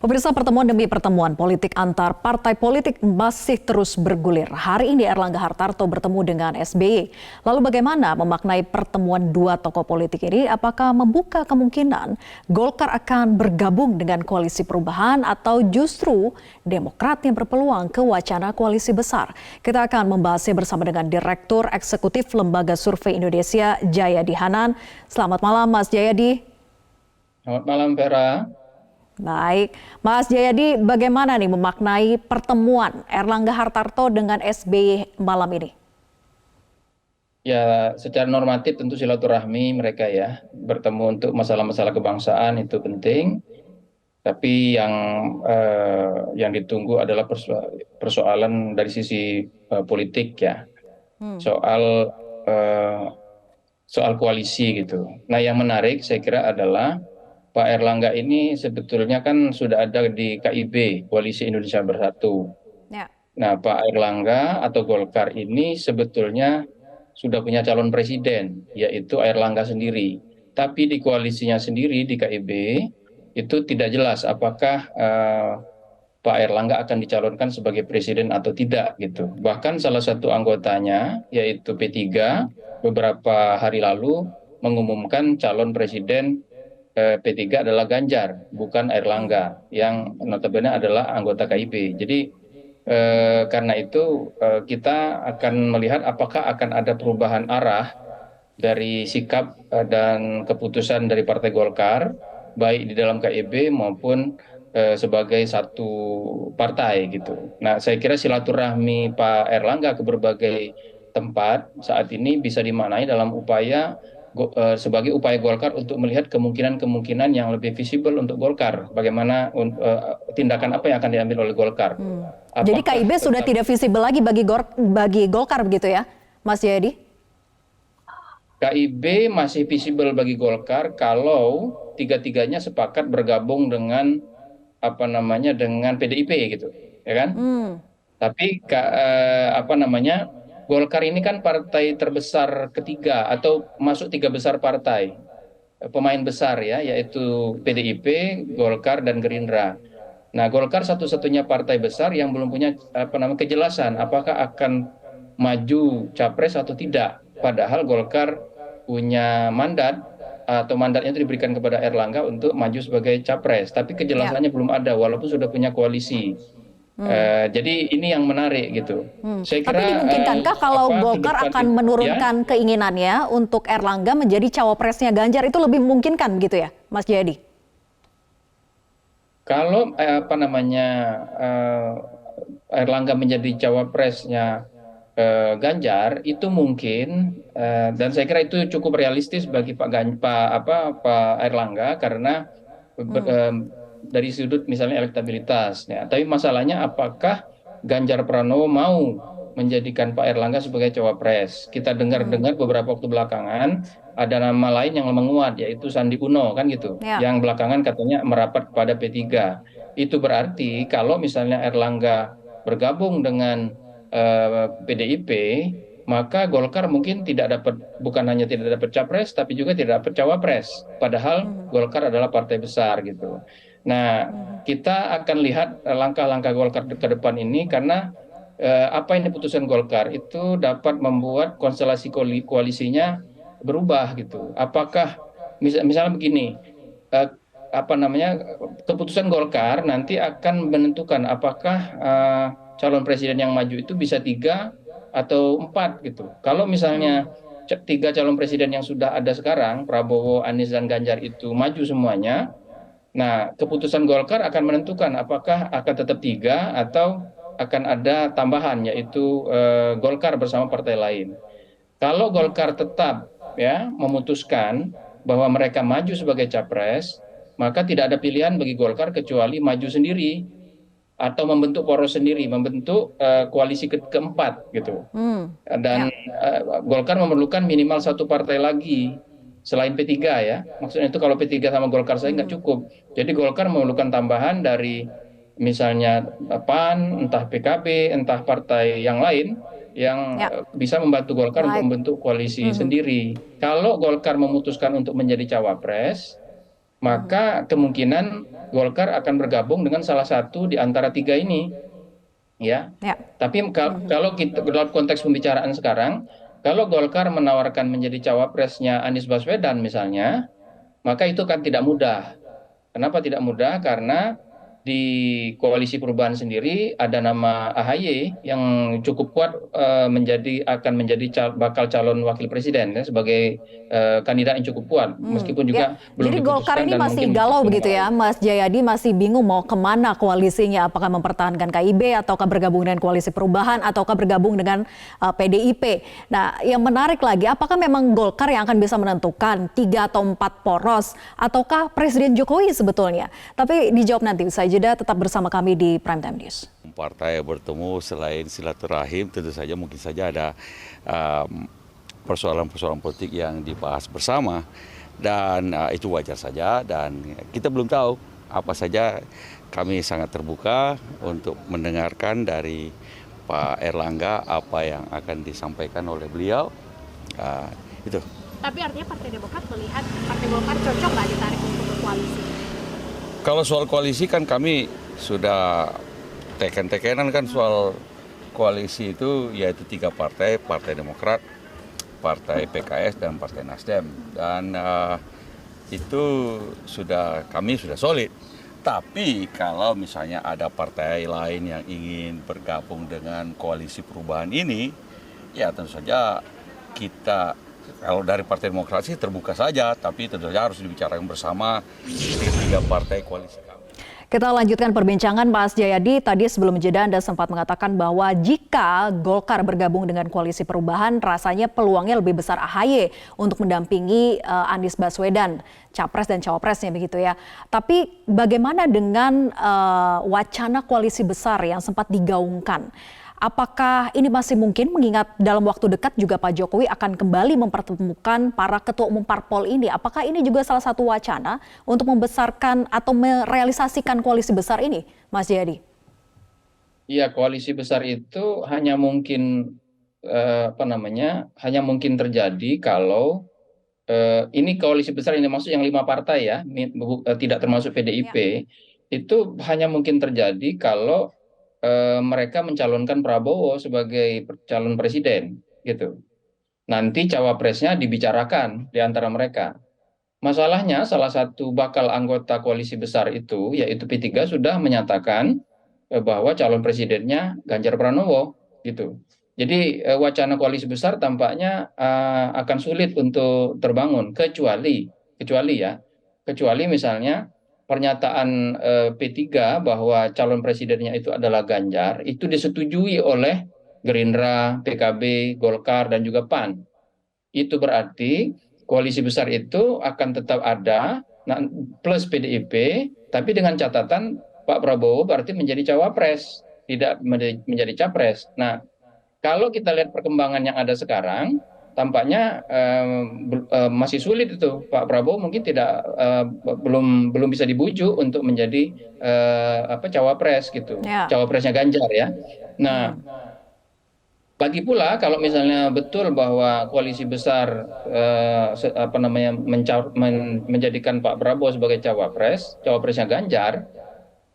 Pemirsa, pertemuan demi pertemuan politik antar partai politik masih terus bergulir. Hari ini Erlangga Hartarto bertemu dengan SBY. Lalu bagaimana memaknai pertemuan dua tokoh politik ini? Apakah membuka kemungkinan Golkar akan bergabung dengan koalisi perubahan atau justru Demokrat yang berpeluang ke wacana koalisi besar? Kita akan membahasnya bersama dengan Direktur Eksekutif Lembaga Survei Indonesia, Jayadi Hanan. Selamat malam, Mas Jayadi. Selamat malam, Vera. Baik, Mas Jayadi, bagaimana nih memaknai pertemuan Erlangga Hartarto dengan SBY malam ini? Ya, secara normatif tentu silaturahmi mereka ya, bertemu untuk masalah-masalah kebangsaan itu penting. Tapi yang ditunggu adalah persoalan dari sisi politik ya, soal koalisi gitu. Nah, yang menarik saya kira adalah Pak Erlangga ini sebetulnya kan sudah ada di KIB, Koalisi Indonesia Bersatu. Ya. Nah, Pak Erlangga atau Golkar ini sebetulnya sudah punya calon presiden, yaitu Erlangga sendiri. Tapi di koalisinya sendiri, di KIB, itu tidak jelas apakah Pak Erlangga akan dicalonkan sebagai presiden atau tidak gitu. Bahkan salah satu anggotanya, yaitu P3, beberapa hari lalu mengumumkan calon presiden P3 adalah Ganjar, bukan Erlangga, yang notabene adalah anggota KIB. Jadi karena itu kita akan melihat apakah akan ada perubahan arah dari sikap dan keputusan dari Partai Golkar, baik di dalam KIB maupun sebagai satu partai gitu. Nah, saya kira silaturahmi Pak Erlangga ke berbagai tempat saat ini bisa dimaknai dalam upaya sebagai upaya Golkar untuk melihat kemungkinan-kemungkinan yang lebih visible untuk Golkar. Bagaimana tindakan apa yang akan diambil oleh Golkar. Jadi KIB sudah tidak visible lagi bagi Golkar begitu ya, Mas Jayadi? KIB masih visible bagi Golkar kalau tiga-tiganya sepakat bergabung dengan dengan PDIP gitu, ya kan? Tapi Golkar ini kan partai terbesar ketiga atau masuk tiga besar partai pemain besar ya, yaitu PDIP, Golkar dan Gerindra. Nah, Golkar satu-satunya partai besar yang belum punya kejelasan apakah akan maju capres atau tidak. Padahal Golkar punya mandat atau mandatnya itu diberikan kepada Erlangga untuk maju sebagai capres, tapi kejelasannya belum ada walaupun sudah punya koalisi. Jadi ini yang menarik gitu. Saya kira, tapi dimungkinkankah kalau Golkar akan menurunkan keinginannya untuk Erlangga menjadi cawapresnya Ganjar, itu lebih memungkinkan gitu ya, Mas Jayadi? Kalau Erlangga menjadi cawapresnya Ganjar itu mungkin, dan saya kira itu cukup realistis bagi Pak Erlangga karena dari sudut misalnya elektabilitas. Ya. Tapi masalahnya apakah Ganjar Pranowo mau menjadikan Pak Erlangga sebagai cawapres? Kita dengar-dengar beberapa waktu belakangan ada nama lain yang menguat, yaitu Sandi Uno kan gitu, yang belakangan katanya merapat kepada P3. Itu berarti kalau misalnya Erlangga bergabung dengan PDIP, maka Golkar mungkin bukan hanya tidak dapat capres, tapi juga tidak dapat cawapres. Padahal Golkar adalah partai besar gitu. Nah, kita akan lihat langkah-langkah Golkar ke depan ini karena apa yang diputuskan Golkar itu dapat membuat konstelasi koalisinya berubah gitu. Apakah misalnya begini, keputusan Golkar nanti akan menentukan apakah calon presiden yang maju itu bisa 3 atau 4 gitu. Kalau misalnya 3 calon presiden yang sudah ada sekarang, Prabowo, Anies, dan Ganjar itu maju semuanya, nah keputusan Golkar akan menentukan apakah akan tetap 3 atau akan ada tambahan, yaitu Golkar bersama partai lain. Kalau Golkar tetap ya memutuskan bahwa mereka maju sebagai capres, maka tidak ada pilihan bagi Golkar kecuali maju sendiri atau membentuk poros sendiri, membentuk koalisi keempat gitu. Dan Golkar memerlukan minimal satu partai lagi selain P3 ya. Maksudnya itu kalau P3 sama Golkar saya nggak cukup. Jadi Golkar memerlukan tambahan dari misalnya PAN, entah PKB, entah partai yang lain yang bisa membantu Golkar untuk membentuk koalisi sendiri. Kalau Golkar memutuskan untuk menjadi cawapres, maka kemungkinan Golkar akan bergabung dengan salah satu di antara tiga ini, ya. Ya. Tapi kalau kita dalam konteks pembicaraan sekarang, kalau Golkar menawarkan menjadi cawapresnya Anies Baswedan misalnya, maka itu kan tidak mudah. Kenapa tidak mudah? Karena di koalisi perubahan sendiri ada nama AHY yang cukup kuat akan menjadi bakal calon wakil presiden ya, sebagai kandidat yang cukup kuat, meskipun Ya, juga belum jadi Golkar diputuskan ini dan masih mungkin galau belum begitu ya, Mas Jayadi, masih bingung mau kemana koalisinya, apakah mempertahankan KIB, ataukah bergabung dengan koalisi perubahan, ataukah bergabung dengan PDIP. Nah, yang menarik lagi, apakah memang Golkar yang akan bisa menentukan 3 atau 4 poros, ataukah Presiden Jokowi sebetulnya? Tapi dijawab nanti, usai jeda, tetap bersama kami di Primetime News. Partai bertemu selain silaturahim, tentu saja mungkin saja ada persoalan-persoalan politik yang dibahas bersama, dan itu wajar saja, dan kita belum tahu apa saja. Kami sangat terbuka untuk mendengarkan dari Pak Erlangga apa yang akan disampaikan oleh beliau. Itu. Tapi artinya Partai Demokrat melihat Partai Golkar cocok nggak ditarik untuk berkoalisi? Kalau soal koalisi kan kami sudah teken-tekenan kan soal koalisi itu, yaitu 3 partai, Partai Demokrat, Partai PKS, dan Partai Nasdem. Dan itu kami sudah solid. Tapi kalau misalnya ada partai lain yang ingin bergabung dengan koalisi perubahan ini, ya tentu saja kita, kalau dari Partai Demokrat sih terbuka saja, tapi tentu saja harus dibicarakan bersama di 3 partai koalisi kami. Kita lanjutkan perbincangan, Mas Jayadi. Tadi sebelum jeda Anda sempat mengatakan bahwa jika Golkar bergabung dengan koalisi perubahan, rasanya peluangnya lebih besar AHY untuk mendampingi Anies Baswedan, capres dan cawapresnya begitu ya. Tapi bagaimana dengan wacana koalisi besar yang sempat digaungkan? Apakah ini masih mungkin, mengingat dalam waktu dekat juga Pak Jokowi akan kembali mempertemukan para ketua umum parpol ini? Apakah ini juga salah satu wacana untuk membesarkan atau merealisasikan koalisi besar ini, Mas Jayadi? Iya, koalisi besar itu hanya mungkin hanya mungkin terjadi kalau ini koalisi besar ini maksud yang 5 partai ya, tidak termasuk PDIP, itu hanya mungkin terjadi kalau mereka mencalonkan Prabowo sebagai calon presiden, gitu. Nanti cawapresnya dibicarakan di antara mereka. Masalahnya salah satu bakal anggota koalisi besar itu, yaitu P3, sudah menyatakan bahwa calon presidennya Ganjar Pranowo, gitu. Jadi wacana koalisi besar tampaknya akan sulit untuk terbangun, kecuali misalnya pernyataan P3 bahwa calon presidennya itu adalah Ganjar, itu disetujui oleh Gerindra, PKB, Golkar, dan juga PAN. Itu berarti koalisi besar itu akan tetap ada, plus PDIP, tapi dengan catatan Pak Prabowo berarti menjadi cawapres, tidak menjadi capres. Nah, kalau kita lihat perkembangan yang ada sekarang, tampaknya masih sulit itu. Pak Prabowo mungkin belum bisa dibujuk untuk menjadi cawapres gitu, cawapresnya Ganjar ya. Nah, lagi pula kalau misalnya betul bahwa koalisi besar menjadikan Pak Prabowo sebagai cawapresnya Ganjar,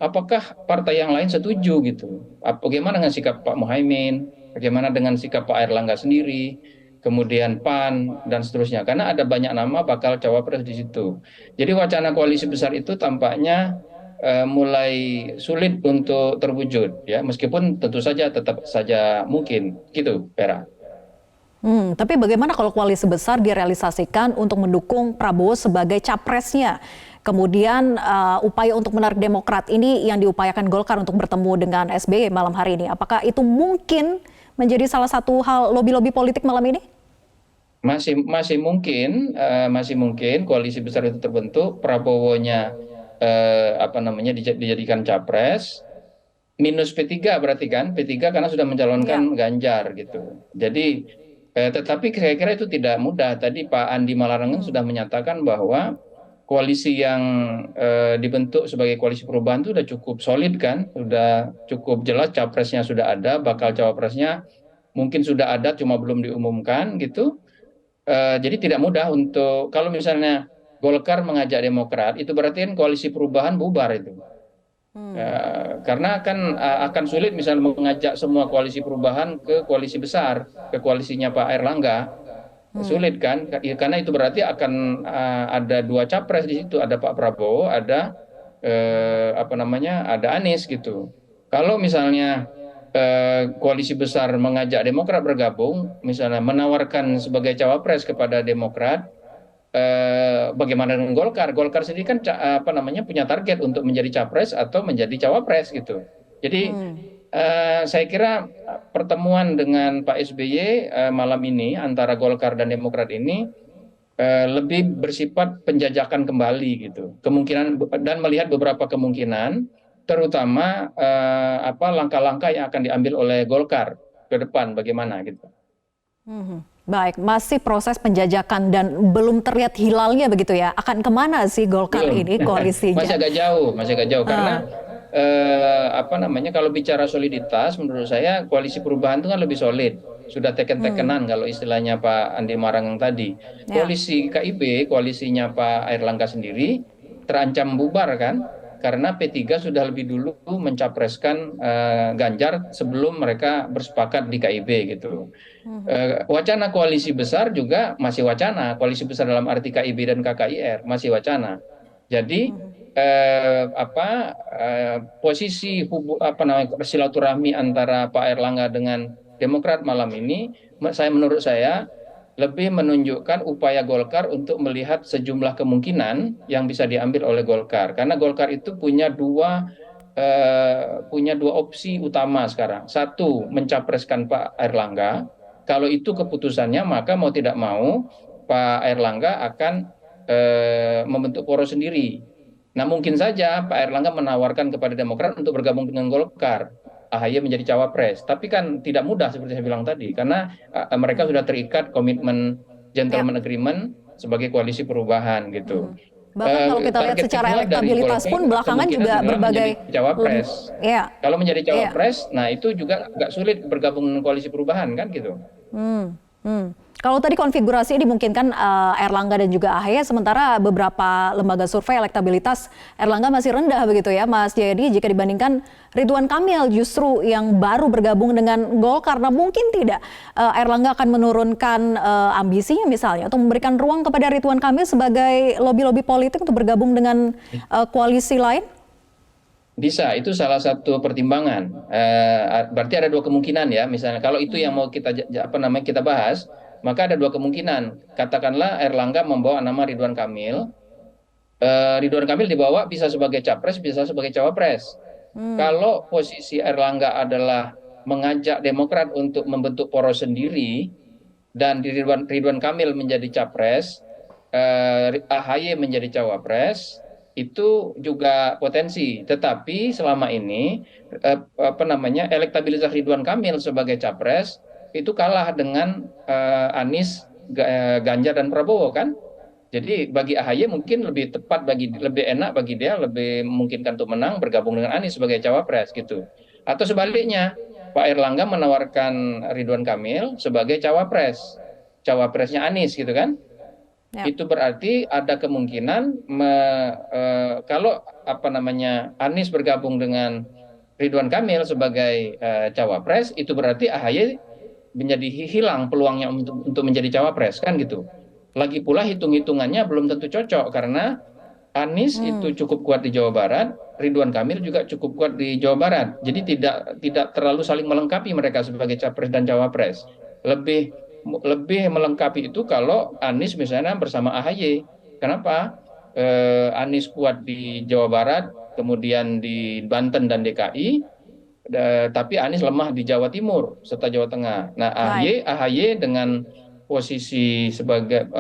apakah partai yang lain setuju gitu? Bagaimana dengan sikap Pak Muhaimin? Bagaimana dengan sikap Pak Erlangga sendiri? Kemudian PAN dan seterusnya, karena ada banyak nama bakal cawapres di situ. Jadi wacana koalisi besar itu tampaknya mulai sulit untuk terwujud, ya, meskipun tentu saja tetap saja mungkin, gitu, Vera. Tapi bagaimana kalau koalisi besar direalisasikan untuk mendukung Prabowo sebagai capresnya? Kemudian upaya untuk menarik Demokrat ini yang diupayakan Golkar untuk bertemu dengan SBY malam hari ini, apakah itu mungkin menjadi salah satu hal lobby-lobby politik malam ini? Masih mungkin koalisi besar itu terbentuk, Prabowo-nya dijadikan capres, minus P3 berarti kan, P3 karena sudah mencalonkan Ganjar gitu. Jadi tetapi saya kira itu tidak mudah. Tadi Pak Andi Malarangeng sudah menyatakan bahwa koalisi yang dibentuk sebagai koalisi perubahan itu sudah cukup solid kan, sudah cukup jelas capresnya sudah ada, bakal cawapresnya mungkin sudah ada cuma belum diumumkan gitu. Jadi tidak mudah untuk, kalau misalnya Golkar mengajak Demokrat, itu berarti kan koalisi perubahan bubar itu. Karena kan akan sulit misalnya mengajak semua koalisi perubahan ke koalisi besar, ke koalisinya Pak Airlangga. Sulit kan? Karena itu berarti akan ada dua capres di situ, ada Pak Prabowo, ada ada Anies gitu. Kalau misalnya koalisi besar mengajak Demokrat bergabung, misalnya menawarkan sebagai cawapres kepada Demokrat, bagaimana dengan Golkar? Golkar sendiri kan punya target untuk menjadi capres atau menjadi cawapres gitu. Jadi saya kira pertemuan dengan Pak SBY malam ini antara Golkar dan Demokrat ini lebih bersifat penjajakan kembali gitu. Kemungkinan dan melihat beberapa kemungkinan, terutama langkah-langkah yang akan diambil oleh Golkar ke depan bagaimana gitu. Baik, masih proses penjajakan dan belum terlihat hilalnya begitu ya. Akan kemana sih Golkar Belum. ini koalisinya? Masih agak jauh karena kalau bicara soliditas, menurut saya koalisi perubahan itu kan lebih solid, sudah teken-tekenan kalau istilahnya Pak Andi Marangeng tadi. Koalisi KIB, koalisinya Pak Airlangga sendiri terancam bubar kan, karena P3 sudah lebih dulu mencapreskan Ganjar sebelum mereka bersepakat di KIB gitu. Wacana koalisi besar juga masih wacana, koalisi besar dalam arti KIB dan KKIR masih wacana. Jadi posisi silaturahmi antara Pak Airlangga dengan Demokrat malam ini, menurut saya lebih menunjukkan upaya Golkar untuk melihat sejumlah kemungkinan yang bisa diambil oleh Golkar, karena Golkar itu punya dua opsi utama sekarang. Satu, mencapreskan Pak Airlangga. Kalau itu keputusannya, maka mau tidak mau Pak Airlangga akan membentuk poros sendiri. Nah, mungkin saja Pak Airlangga menawarkan kepada Demokrat untuk bergabung dengan Golkar, AHY menjadi cawapres. Tapi kan tidak mudah seperti saya bilang tadi, karena mereka sudah terikat komitmen gentleman agreement sebagai koalisi perubahan gitu. Bahkan kalau kita lihat secara elektabilitas pun belakangan juga berbagai cawapres. Kalau menjadi cawapres, nah itu juga agak sulit bergabung dengan koalisi perubahan kan gitu. Kalau tadi konfigurasi dimungkinkan Airlangga dan juga AHY, sementara beberapa lembaga survei elektabilitas Airlangga masih rendah begitu ya Mas Jayadi, jika dibandingkan Ridwan Kamil justru yang baru bergabung dengan Golkar. Nah, mungkin tidak Airlangga akan menurunkan ambisinya misalnya untuk memberikan ruang kepada Ridwan Kamil sebagai lobby-lobby politik untuk bergabung dengan koalisi lain? Bisa, itu salah satu pertimbangan. Berarti ada dua kemungkinan ya. Misalnya kalau itu yang mau kita bahas, maka ada dua kemungkinan. Katakanlah Airlangga membawa nama Ridwan Kamil. Ridwan Kamil dibawa bisa sebagai capres, bisa sebagai cawapres. Kalau posisi Airlangga adalah mengajak Demokrat untuk membentuk poros sendiri dan Ridwan Kamil menjadi capres, AHY menjadi cawapres, itu juga potensi. Tetapi selama ini elektabilitas Ridwan Kamil sebagai capres itu kalah dengan Anies, Ganjar dan Prabowo kan. Jadi bagi AHY mungkin lebih tepat, lebih enak bagi dia, lebih memungkinkan untuk menang bergabung dengan Anies sebagai cawapres gitu. Atau sebaliknya, Pak Airlangga menawarkan Ridwan Kamil sebagai cawapresnya Anies gitu kan. Itu berarti ada kemungkinan kalau Anies bergabung dengan Ridwan Kamil sebagai cawapres, itu berarti AHY menjadi hilang peluangnya untuk menjadi cawapres kan gitu. Lagi pula hitung-hitungannya belum tentu cocok, karena Anies itu cukup kuat di Jawa Barat, Ridwan Kamil juga cukup kuat di Jawa Barat. Jadi tidak terlalu saling melengkapi mereka sebagai capres dan cawapres. Lebih melengkapi itu kalau Anies misalnya bersama AHY. Kenapa? Anies kuat di Jawa Barat, kemudian di Banten dan DKI, tapi Anies lemah di Jawa Timur serta Jawa Tengah. Nah, AHY dengan posisi sebagai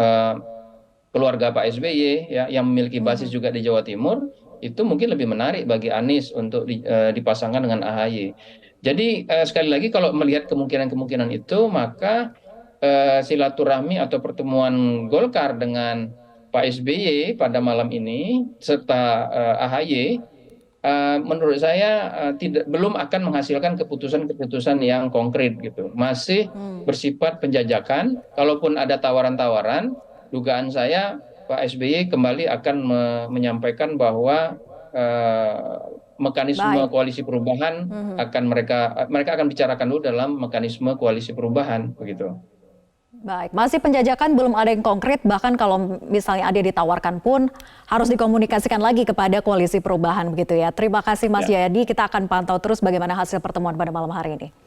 keluarga Pak SBY ya, yang memiliki basis juga di Jawa Timur, itu mungkin lebih menarik bagi Anies untuk dipasangkan dengan AHY. Jadi sekali lagi kalau melihat kemungkinan-kemungkinan itu, maka silaturahmi atau pertemuan Golkar dengan Pak SBY pada malam ini serta AHY menurut saya belum akan menghasilkan keputusan-keputusan yang konkret gitu. Masih bersifat penjajakan. Kalaupun ada tawaran-tawaran, dugaan saya Pak SBY kembali akan menyampaikan bahwa mekanisme Baik. koalisi perubahan akan mereka akan bicarakan dulu dalam mekanisme koalisi perubahan begitu. Baik, masih penjajakan belum ada yang konkret, bahkan kalau misalnya ada ditawarkan pun harus dikomunikasikan lagi kepada koalisi perubahan begitu ya. Terima kasih Mas Jayadi, kita akan pantau terus bagaimana hasil pertemuan pada malam hari ini.